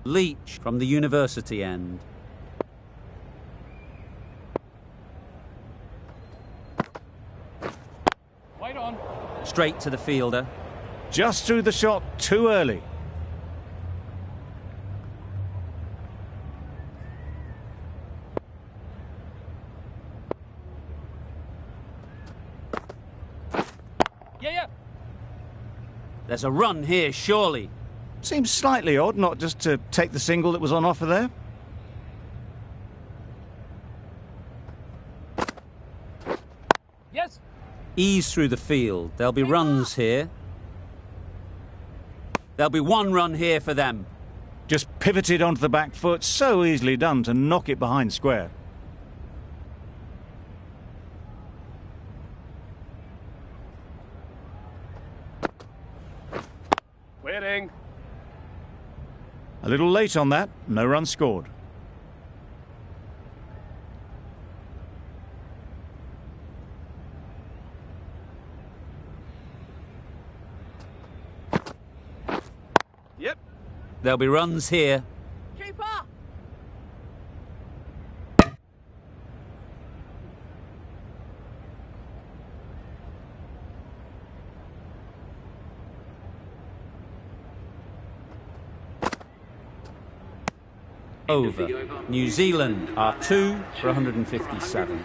Leach from the university end. Wait on. Straight to the fielder. Just threw the shot too early. Yeah. There's a run here, surely. Seems slightly odd not just to take the single that was on offer there. Yes. Ease through the field. There'll be runs here. There'll be one run here for them. Just pivoted onto the back foot, so easily done to knock it behind square. Waiting. A little late on that, no run scored. Yep. There'll be runs here. Keeper. Over. New Zealand are 2 for 157.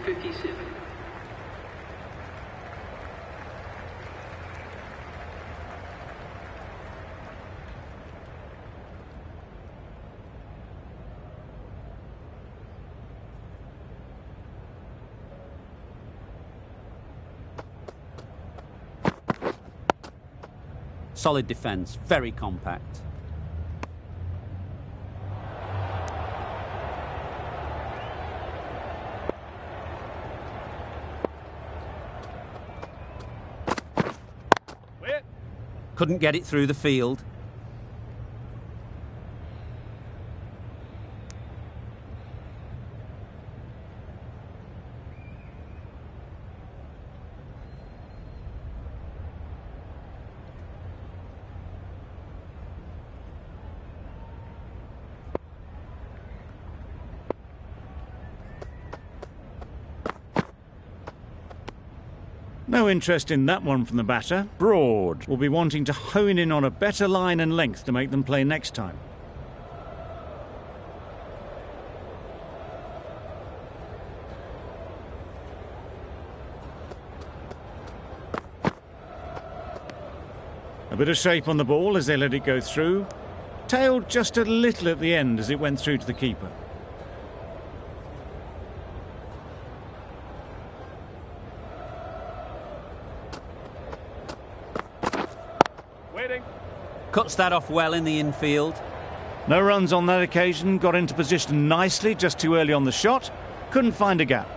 Solid defence, very compact. Couldn't get it through the field. No interest in that one from the batter. Broad will be wanting to hone in on a better line and length to make them play next time. A bit of shape on the ball as they let it go through. Tailed just a little at the end as it went through to the keeper. Cuts that off well in the infield. No runs on that occasion, got into position nicely, just too early on the shot. Couldn't find a gap.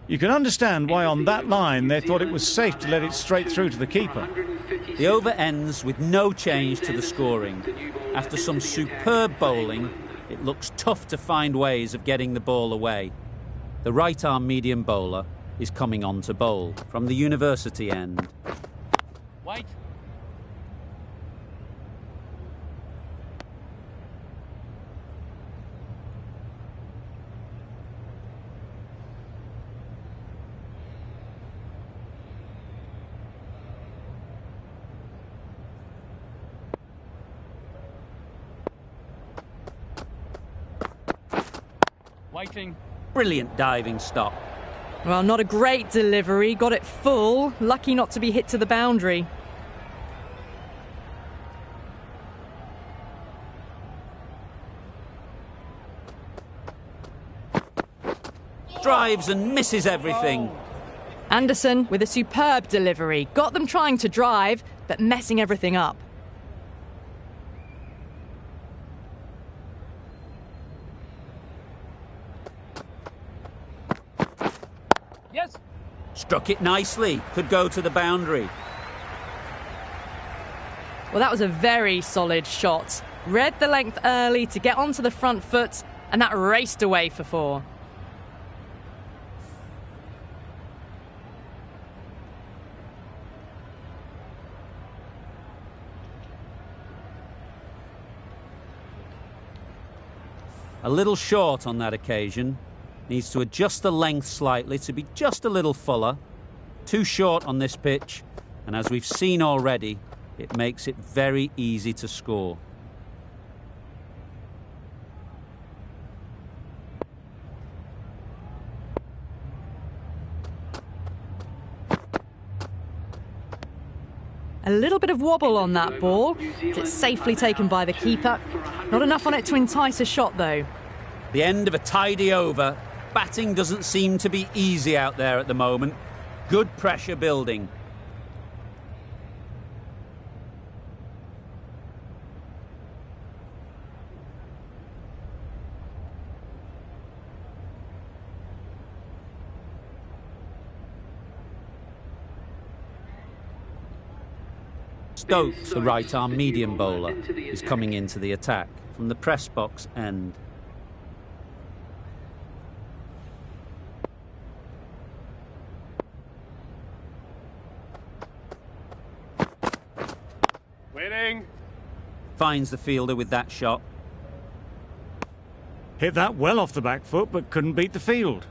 You can understand why on that line they thought it was safe to let it straight through to the keeper. The over ends with no change to the scoring. After some superb bowling, it looks tough to find ways of getting the ball away. The right-arm medium bowler is coming on to bowl from the university end. Wait. Waiting. Brilliant diving stop. Well, not a great delivery. Got it full. Lucky not to be hit to the boundary. Drives and misses everything. Anderson with a superb delivery. Got them trying to drive, but messing everything up. Yes. Struck it nicely. Could go to the boundary. Well, that was a very solid shot. Read the length early to get onto the front foot, and that raced away for 4. A little short on that occasion. Needs to adjust the length slightly to be just a little fuller. Too short on this pitch, and as we've seen already, it makes it very easy to score. A little bit of wobble on that ball. It's safely taken by the keeper. Not enough on it to entice a shot, though. The end of a tidy over. Batting doesn't seem to be easy out there at the moment. Good pressure building. Stokes, the right-arm medium bowler, is coming into the attack from the press box end. Winning. Finds the fielder with that shot. Hit that well off the back foot, but couldn't beat the field.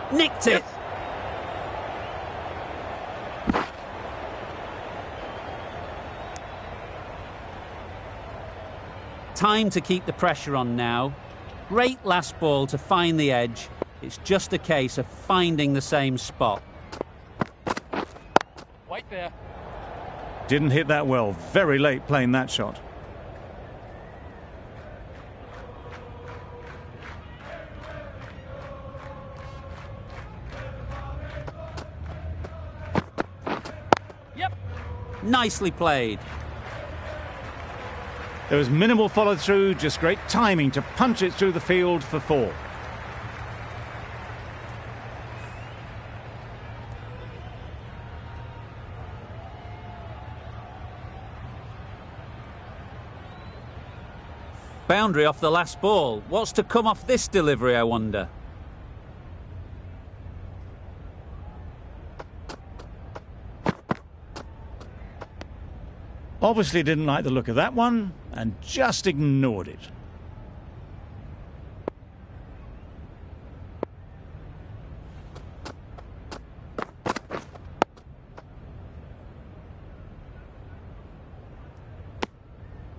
Nicked it! Time to keep the pressure on now. Great last ball to find the edge. It's just a case of finding the same spot. White there. Didn't hit that well. Very late playing that shot. Yep. Nicely played. There was minimal follow-through, just great timing to punch it through the field for 4. Boundary off the last ball. What's to come off this delivery, I wonder? Obviously didn't like the look of that one and just ignored it.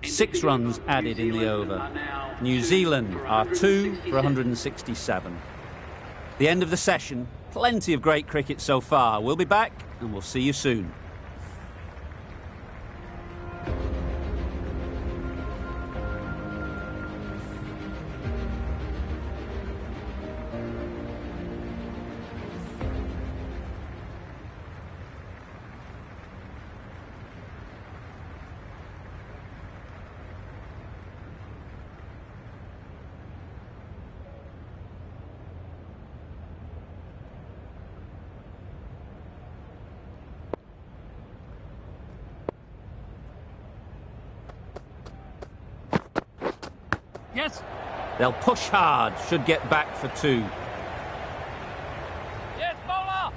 Six runs added in the over. New Zealand are 2 for 167. The end of the session. Plenty of great cricket so far. We'll be back and we'll see you soon. Yes. They'll push hard, should get back for 2. Yes, bowler.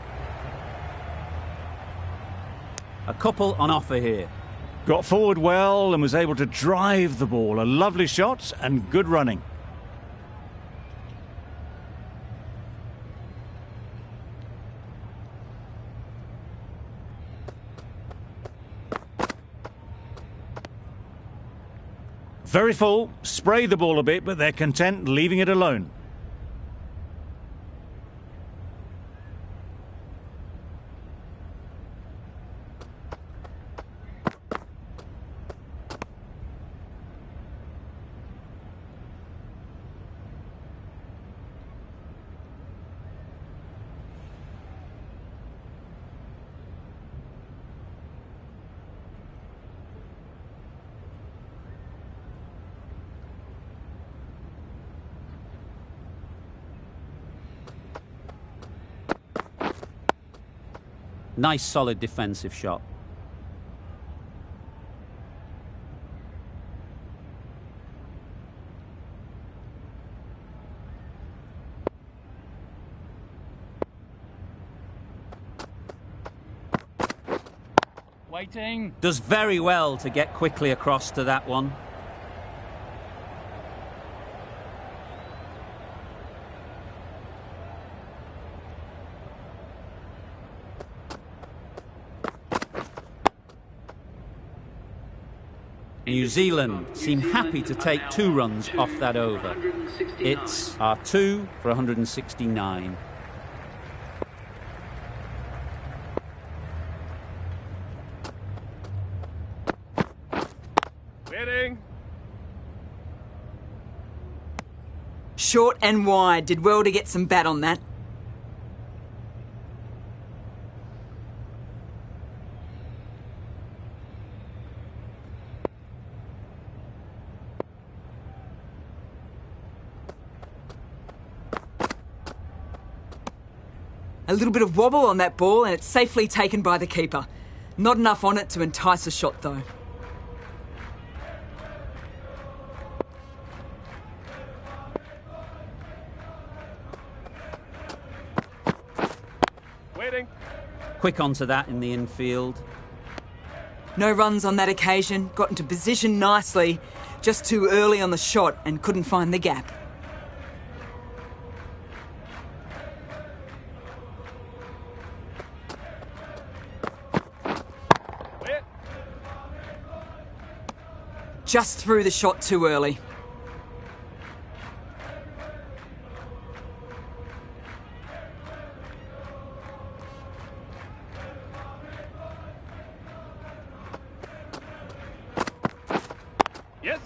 A couple on offer here. Got forward well and was able to drive the ball. A lovely shot and good running. Very full, spray the ball a bit, but they're content leaving it alone. Nice solid defensive shot. Waiting. Does very well to get quickly across to that one. New Zealand seem happy to take 2 runs off that over. It's R2 for 169. Waiting. Short and wide. Did well to get some bat on that. A little bit of wobble on that ball and it's safely taken by the keeper. Not enough on it to entice a shot though. Waiting. Quick onto that in the infield. No runs on that occasion, got into position nicely, just too early on the shot and couldn't find the gap. Just threw the shot too early. Yes.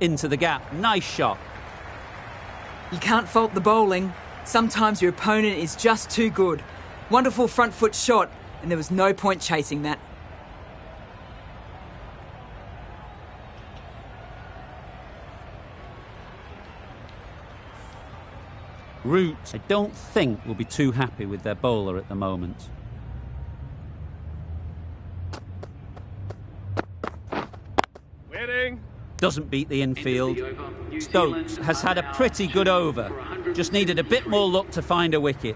Into the gap. Nice shot. You can't fault the bowling. Sometimes your opponent is just too good. Wonderful front foot shot, and there was no point chasing that. Roots, I don't think, will be too happy with their bowler at the moment. Waiting. Doesn't beat the infield. Stokes has had a pretty good over. Just needed a bit more luck to find a wicket.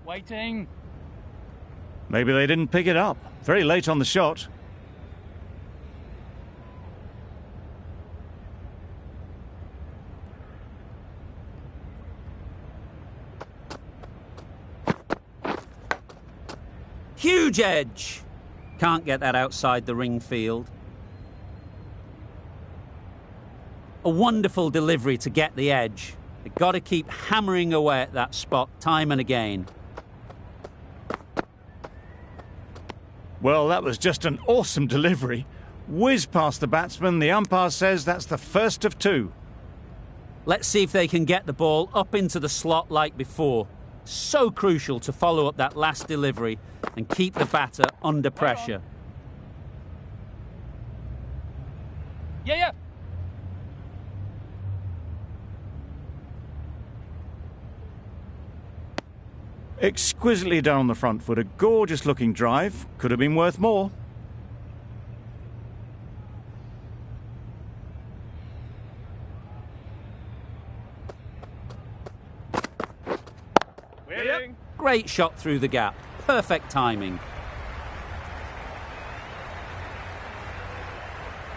Waiting. Maybe they didn't pick it up. Very late on the shot. Huge edge. Can't get that outside the ring field. A wonderful delivery to get the edge. They've got to keep hammering away at that spot time and again. Well, that was just an awesome delivery. Whiz past the batsman. The umpire says that's the first of 2. Let's see if they can get the ball up into the slot like before. So crucial to follow up that last delivery and keep the batter under pressure. Yeah. Exquisitely done on the front foot. A gorgeous looking drive. Could have been worth more. Waiting. Great shot through the gap. Perfect timing.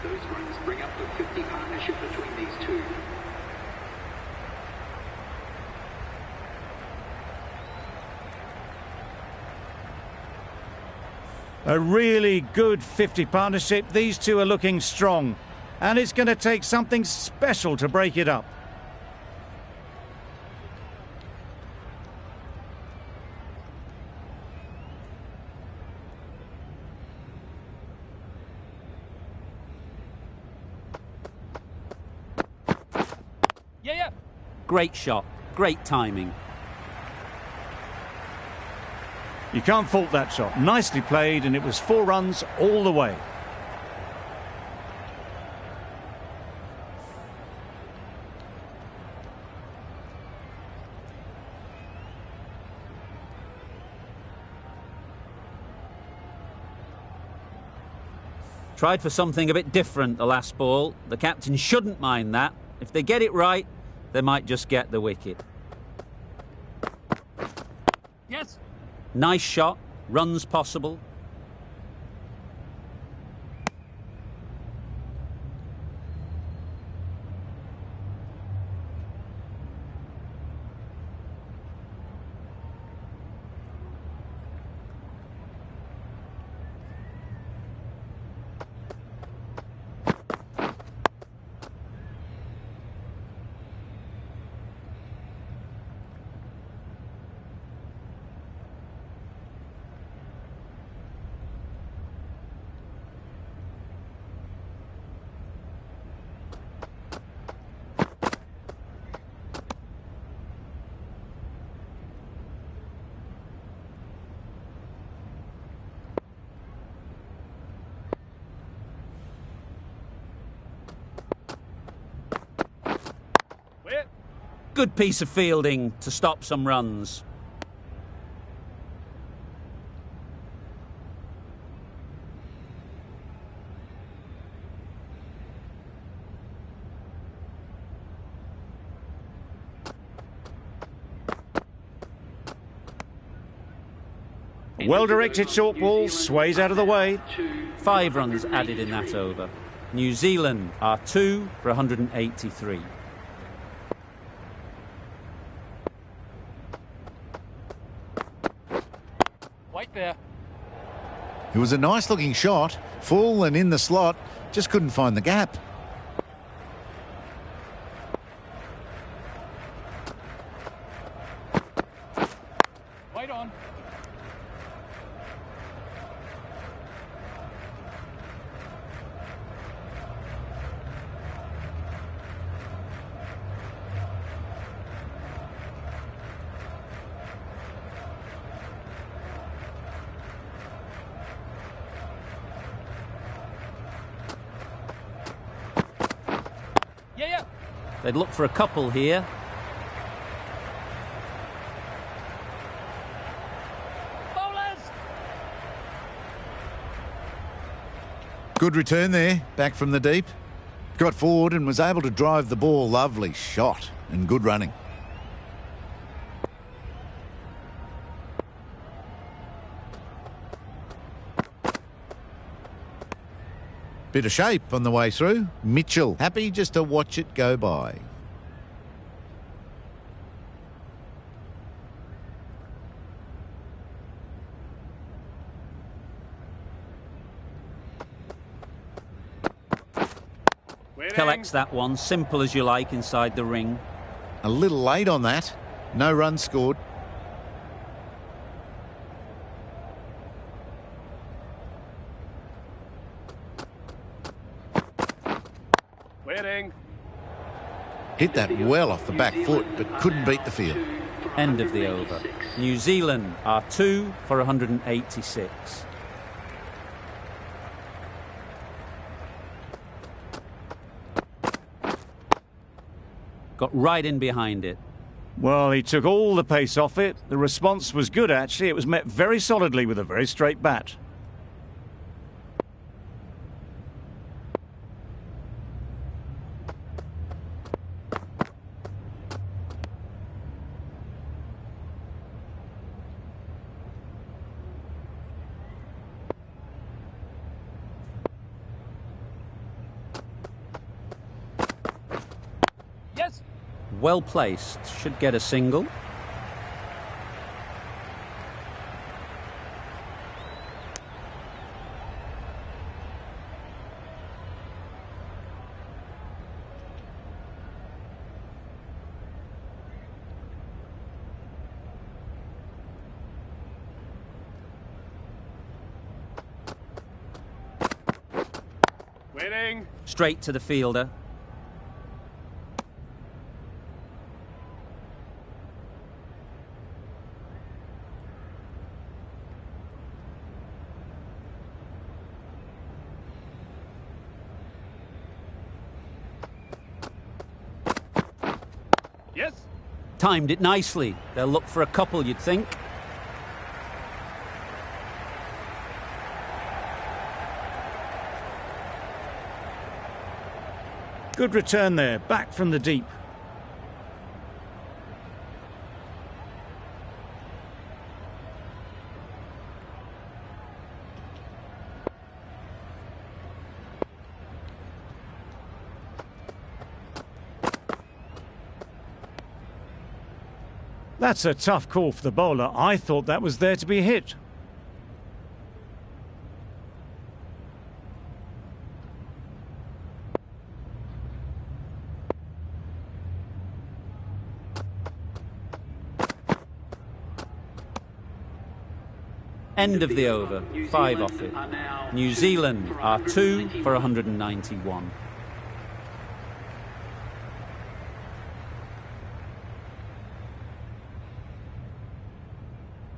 Those runs bring up the 50 partnership between these two. A really good 50 partnership. These two are looking strong. And it's going to take something special to break it up. Yeah, yeah. Great shot, great timing. You can't fault that shot. Nicely played, and it was 4 runs all the way. Tried for something a bit different the last ball. The captain shouldn't mind that. If they get it right, they might just get the wicket. Yes. Nice shot, runs possible. Wait. Good piece of fielding to stop some runs. Well-directed short ball, sways out of the way. 5 runs added in that over. New Zealand are 2 for 183. Wait there. It was a nice-looking shot, full and in the slot, just couldn't find the gap. Wait on. Yeah, yeah. They'd look for a couple here. Bowlers. Good return there, back from the deep. Got forward and was able to drive the ball. Lovely shot and good running. Bit of shape on the way through. Mitchell happy just to watch it go by. Waiting. Collects that one, simple as you like, inside the ring. A little late on that. No runs scored. Waiting. Hit that well off the back foot, but couldn't beat the field. End of the over. New Zealand are 2 for 186. Got right in behind it. Well, he took all the pace off it. The response was good, actually. It was met very solidly with a very straight bat. Yes. Well placed. Should get a single. Waiting. Straight to the fielder. Yes. Timed it nicely. They'll look for a couple, you'd think. Good return there, back from the deep. That's a tough call for the bowler. I thought that was there to be hit. End of the over, 5 off it. New Zealand are 2 for 191.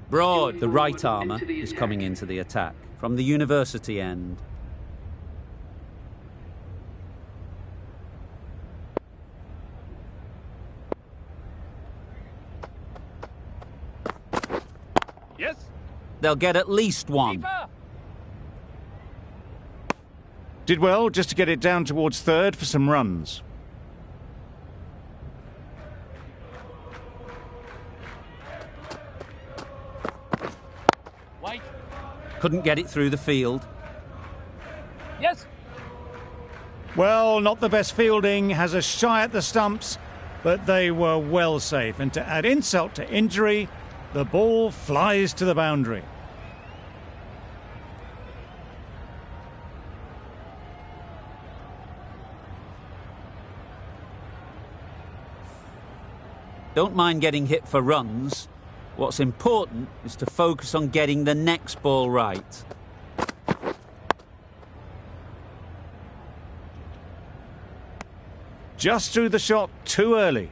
Broad, the right armour, is coming into the attack from the university end. Yes. They'll get at least one. Keeper. Did well just to get it down towards third for some runs. Wait. Couldn't get it through the field. Yes. Well, not the best fielding, has a shy at the stumps, but they were well safe. And to add insult to injury, the ball flies to the boundary. Don't mind getting hit for runs. What's important is to focus on getting the next ball right. Just threw the shot too early.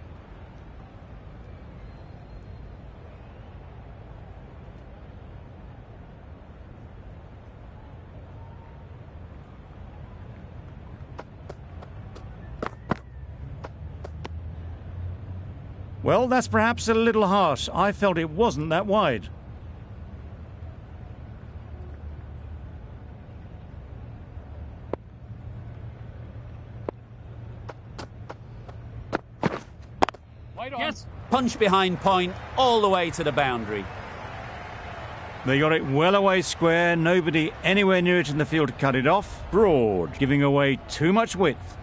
Well, that's perhaps a little harsh. I felt it wasn't that wide. Wait on. Yes. Punch behind point, all the way to the boundary. They got it well away square, nobody anywhere near it in the field to cut it off. Broad, giving away too much width.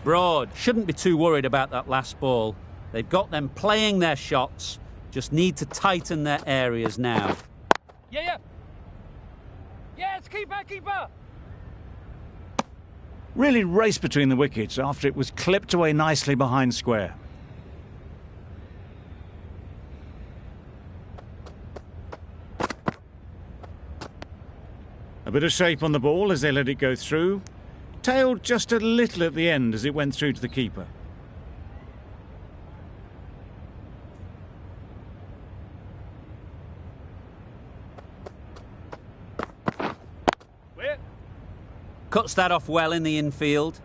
Broad shouldn't be too worried about that last ball. They've got them playing their shots, just need to tighten their areas now. Yeah. Yes, keeper. Really raced between the wickets after it was clipped away nicely behind square. A bit of shape on the ball as they let it go through. Tailed just a little at the end as it went through to the keeper. Where? Cuts that off well in the infield.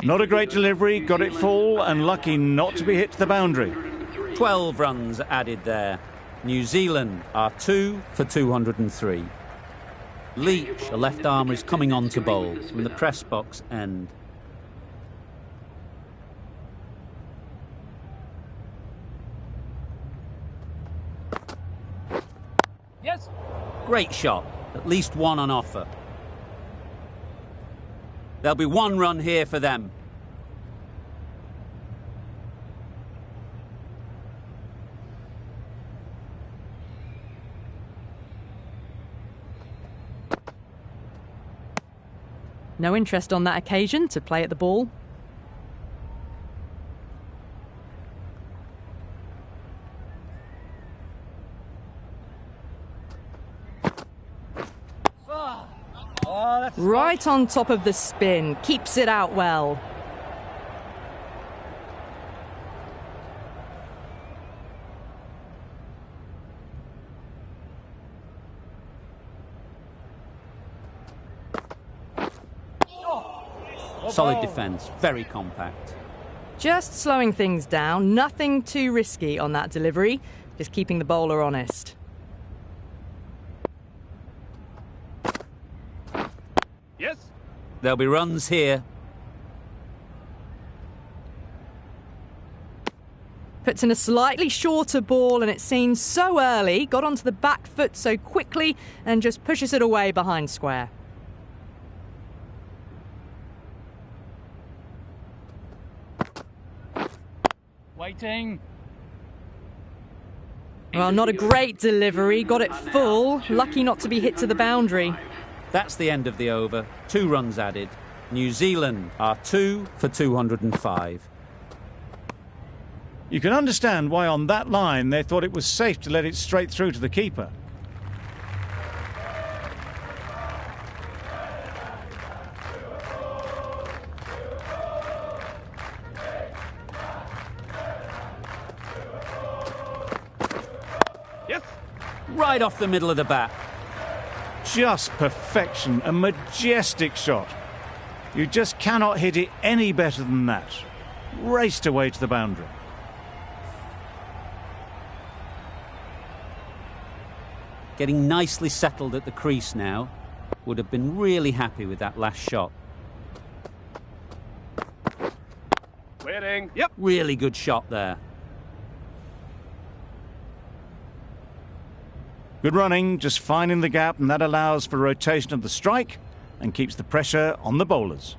Not a great delivery, got it full and lucky not to be hit to the boundary. 12 runs added there. New Zealand are 2 for 203. Leach, a left armour, is coming on to bowl from the press box end. Yes. Great shot, at least one on offer. There'll be one run here for them. No interest on that occasion to play at the ball. Right on top of the spin, keeps it out well. Solid defence, very compact. Just slowing things down, nothing too risky on that delivery, just keeping the bowler honest. Yes. There'll be runs here. Puts in a slightly shorter ball and it seems so early, got onto the back foot so quickly and just pushes it away behind square. Waiting. Well, not a great delivery, got it full, lucky not to be hit to the boundary. That's the end of the over. 2 runs added. New Zealand are 2 for 205. You can understand why on that line they thought it was safe to let it straight through to the keeper. Yes. Right off the middle of the bat. Just perfection, a majestic shot. You just cannot hit it any better than that. Raced away to the boundary. Getting nicely settled at the crease now. Would have been really happy with that last shot. Waiting. Yep. Really good shot there. Good running, just finding the gap, and that allows for rotation of the strike and keeps the pressure on the bowlers.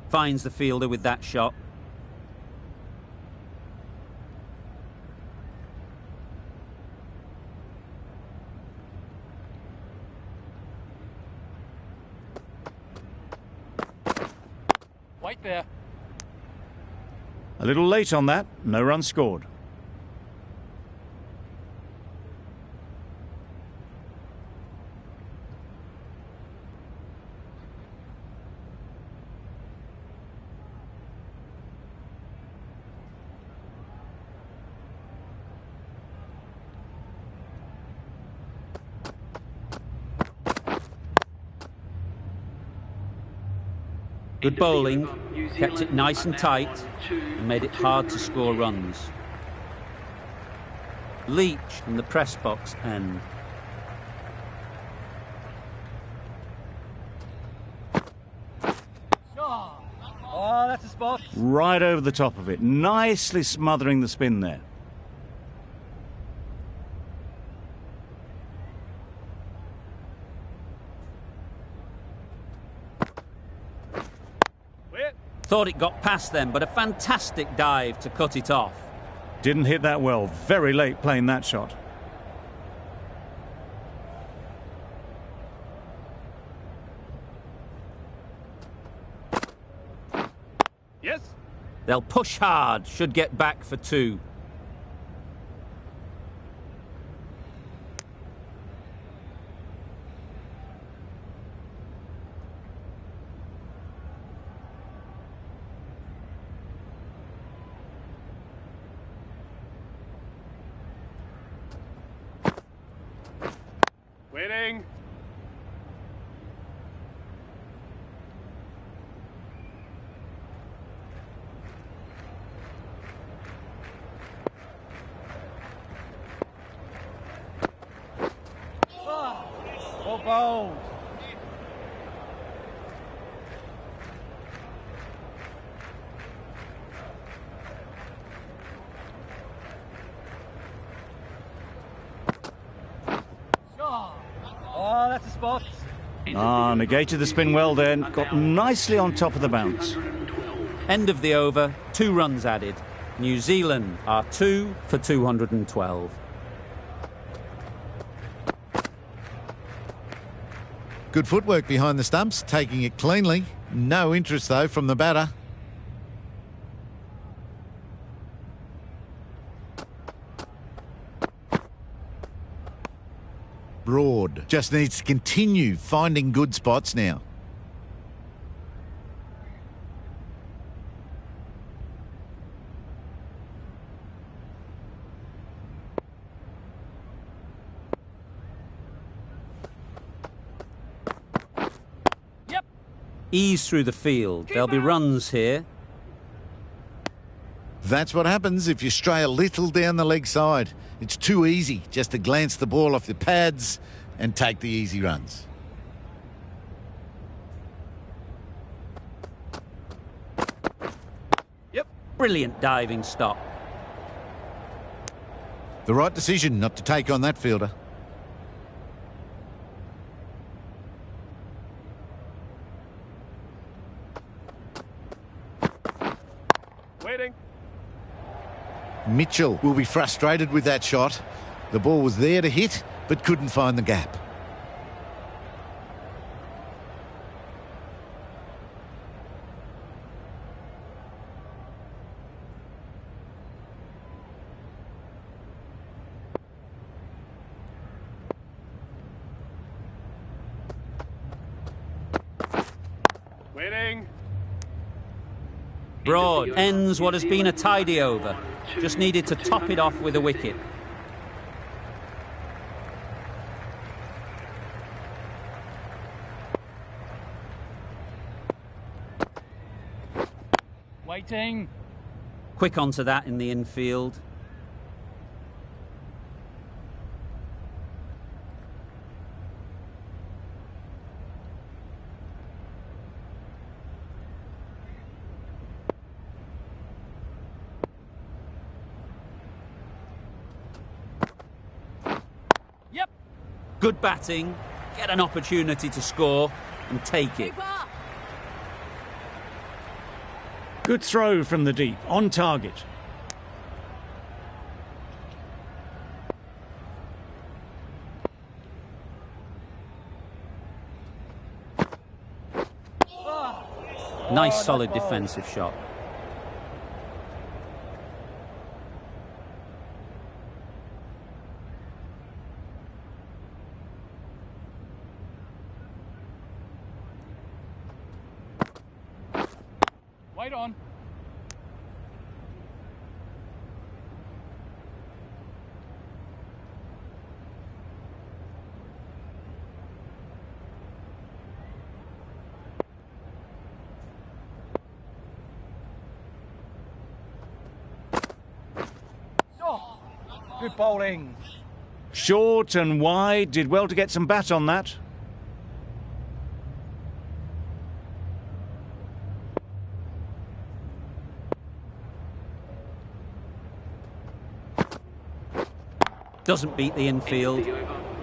Finds the fielder with that shot. Wait there. A little late on that, no run scored. Good bowling, kept it nice and tight and made it hard to score runs. Leach from the press box end. Oh, that's a spot. Right over the top of it, nicely smothering the spin there. Thought it got past them, but a fantastic dive to cut it off. Didn't hit that well, very late playing that shot. Yes. They'll push hard, should get back for 2. Waiting. Well bowled. Oh, that's a spot. Negated the spin well then, got nicely on top of the bounce. End of the over, 2 runs added. New Zealand are 2 for 212. Good footwork behind the stumps, taking it cleanly. No interest, though, from the batter. Broad just needs to continue finding good spots now. Ease through the field. There'll be runs here. That's what happens if you stray a little down the leg side. It's too easy just to glance the ball off the pads and take the easy runs. Yep. Brilliant diving stop. The right decision not to take on that fielder. Waiting. Mitchell will be frustrated with that shot. The ball was there to hit, but couldn't find the gap. Waiting. Broad ends what has been a tidy over. Just needed to top it off with a wicket. Waiting. Quick onto that in the infield. Yep. Good batting. Get an opportunity to score and take it. Good throw from the deep, on target. Nice solid defensive shot. Wait on. Oh, good bowling. Short and wide, did well to get some bat on that. Doesn't beat the infield.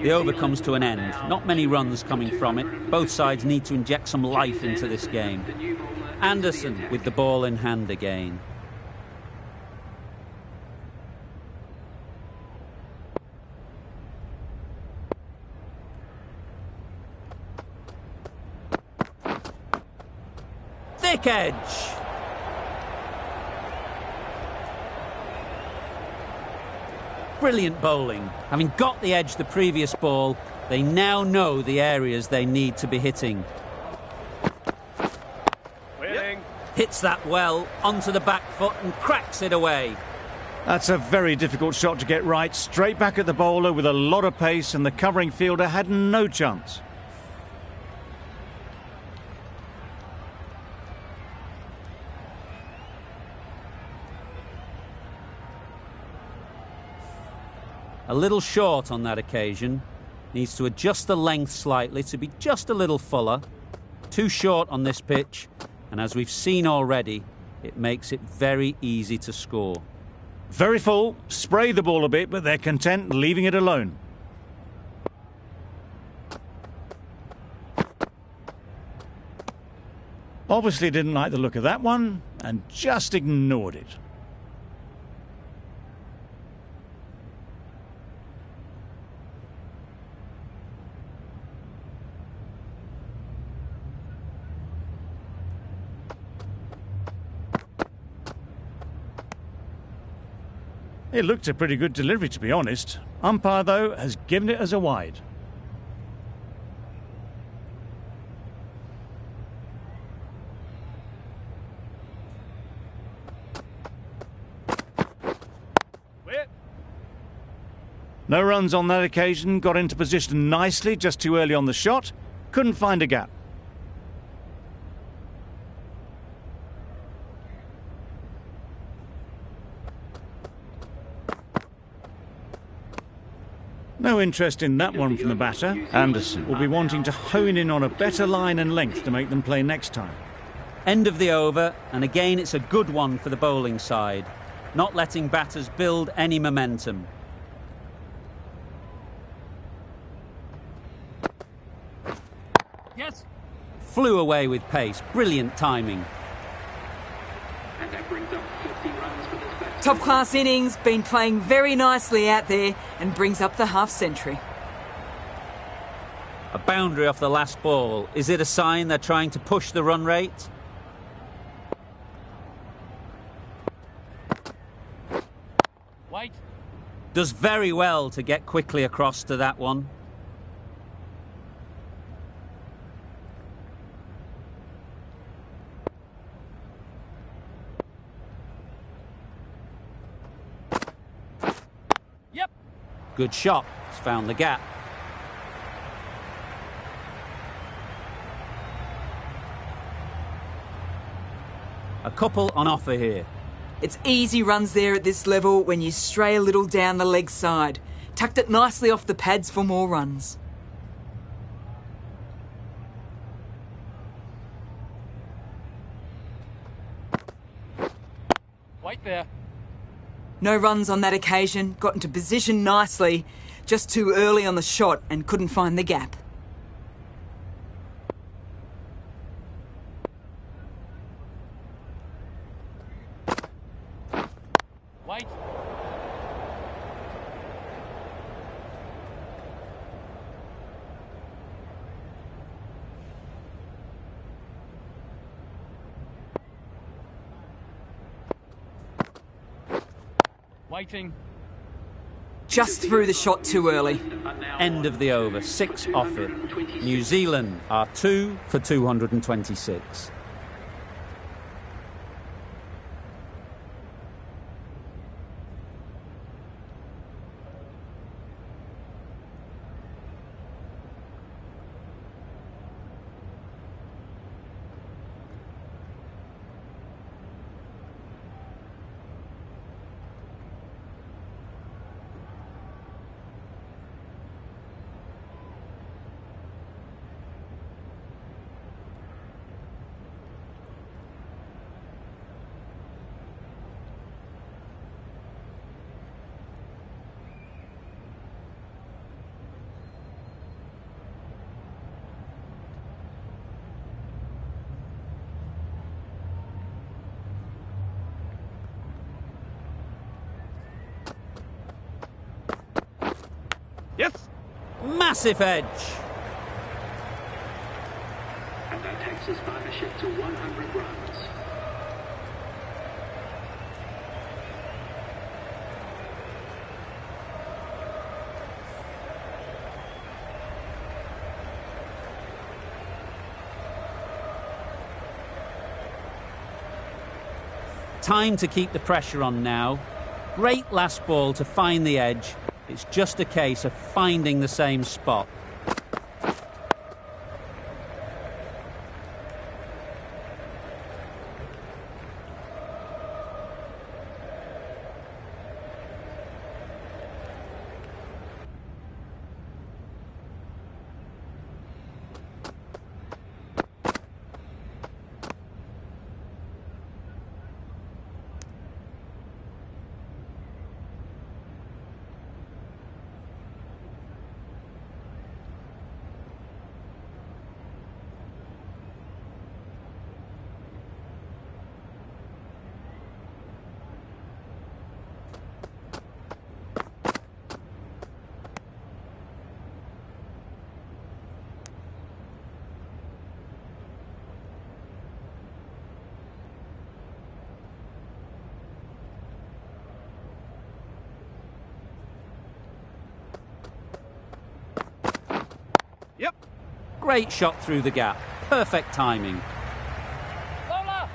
The over comes to an end. Not many runs coming from it. Both sides need to inject some life into this game. Anderson with the ball in hand again. Thick edge. Brilliant bowling. Having got the edge the previous ball, they now know the areas they need to be hitting. Waiting. Hits that well, onto the back foot and cracks it away. That's a very difficult shot to get right. Straight back at the bowler with a lot of pace, and the covering fielder had no chance. A little short on that occasion. Needs to adjust the length slightly to be just a little fuller. Too short on this pitch, and as we've seen already, it makes it very easy to score. Very full, spray the ball a bit, but they're content leaving it alone. Obviously didn't like the look of that one, and just ignored it. It looked a pretty good delivery, to be honest. Umpire, though, has given it as a wide. Wait. No runs on that occasion, got into position nicely, just too early on the shot. Couldn't find a gap. No interest in that one from the batter. Anderson will be wanting to hone in on a better line and length to make them play next time. End of the over, and again it's a good one for the bowling side, not letting batters build any momentum. Yes. Flew away with pace, brilliant timing. And that brings up 50 runs for this batsman. Top class innings, been playing very nicely out there and brings up the half century. A boundary off the last ball. Is it a sign they're trying to push the run rate? Wait. Does very well to get quickly across to that one. Yep. Good shot. It's found the gap. A couple on offer here. It's easy runs there at this level when you stray a little down the leg side. Tucked it nicely off the pads for more runs. Wait there. No runs on that occasion, got into position nicely, just too early on the shot and couldn't find the gap. Wait. Waiting. Just threw the shot too early. End of the over. 6 offered. New Zealand are 2 for 226. Yes. Massive edge. And that takes his partnership to 100 runs. Time to keep the pressure on now. Great last ball to find the edge. It's just a case of finding the same spot. Yep. Great shot through the gap. Perfect timing. Bowler.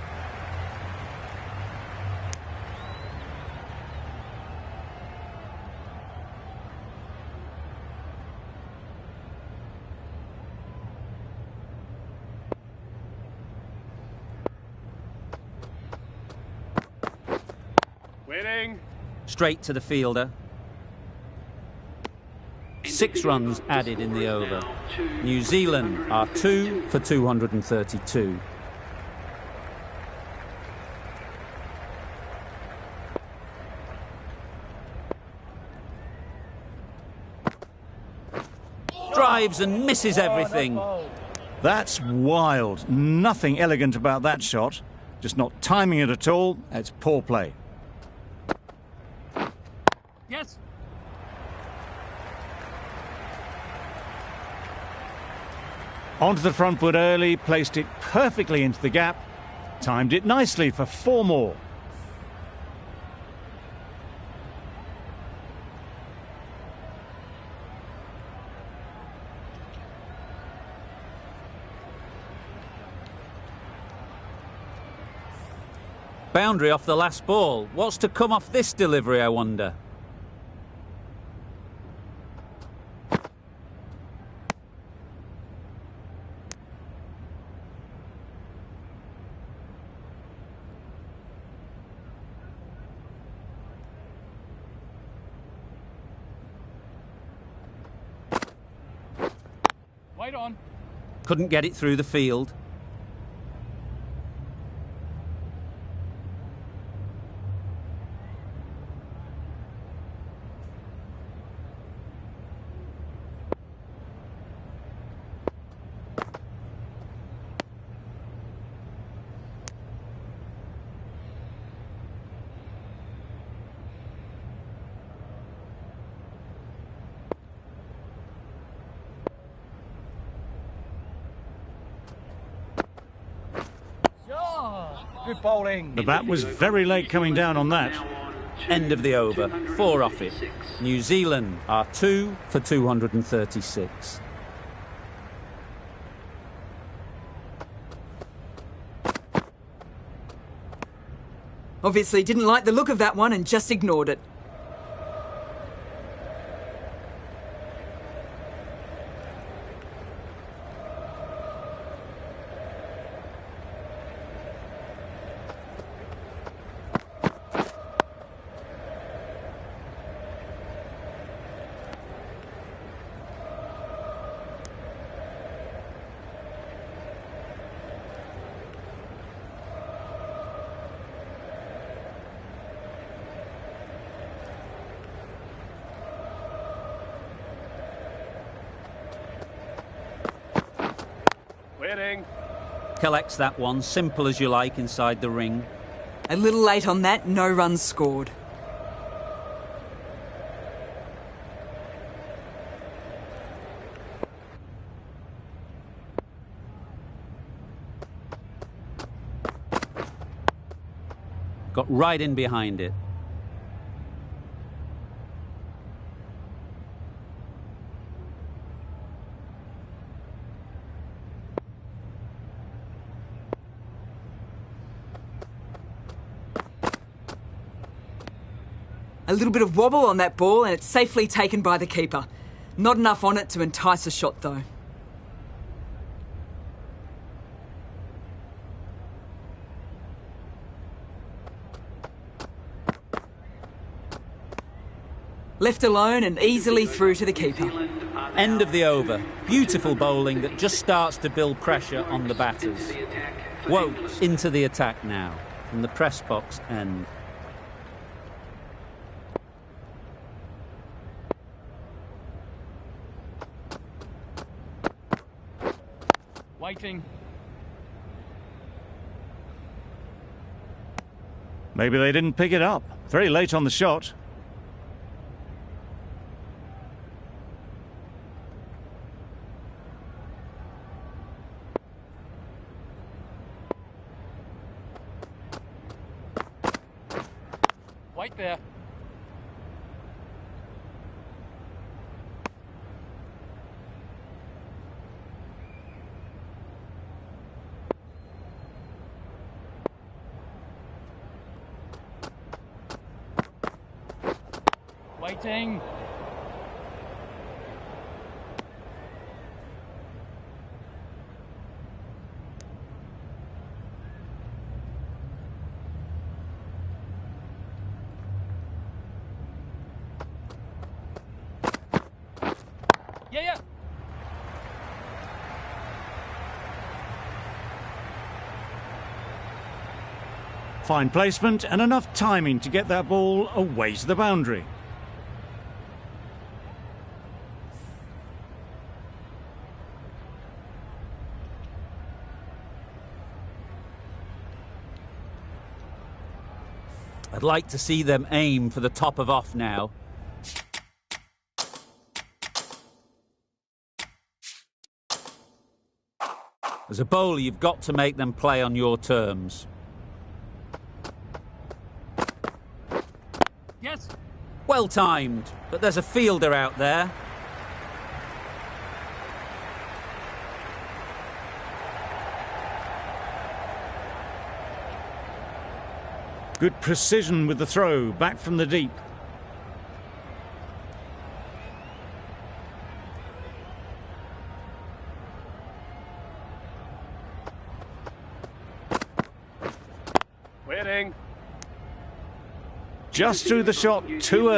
Waiting. Straight to the fielder. 6 runs added in the over. New Zealand are 2 for 232. Drives and misses everything. That's wild. Nothing elegant about that shot. Just not timing it at all. It's poor play. Yes. Onto the front foot early, placed it perfectly into the gap. Timed it nicely for 4 more. Boundary off the last ball. What's to come off this delivery, I wonder? Wait on. Couldn't get it through the field. Good bowling. The bat was very late coming down on that. End of the over. 4 off it. New Zealand are 2 for 236. Obviously didn't like the look of that one and just ignored it. Winning. Collects that one, simple as you like, inside the ring. A little late on that, no runs scored. Got right in behind it. A little bit of wobble on that ball and it's safely taken by the keeper. Not enough on it to entice a shot though. Left alone and easily through to the keeper. End of the over. Beautiful bowling that just starts to build pressure on the batters. Woakes into the attack now from the press box end. Waiting. Maybe they didn't pick it up. Very late on the shot. Wait there. Waiting. Yeah. Fine placement and enough timing to get that ball away to the boundary. I'd like to see them aim for the top of off now. As a bowler, you've got to make them play on your terms. Yes. Well timed, but there's a fielder out there. Good precision with the throw, back from the deep. Waiting. Just through the shot, too early.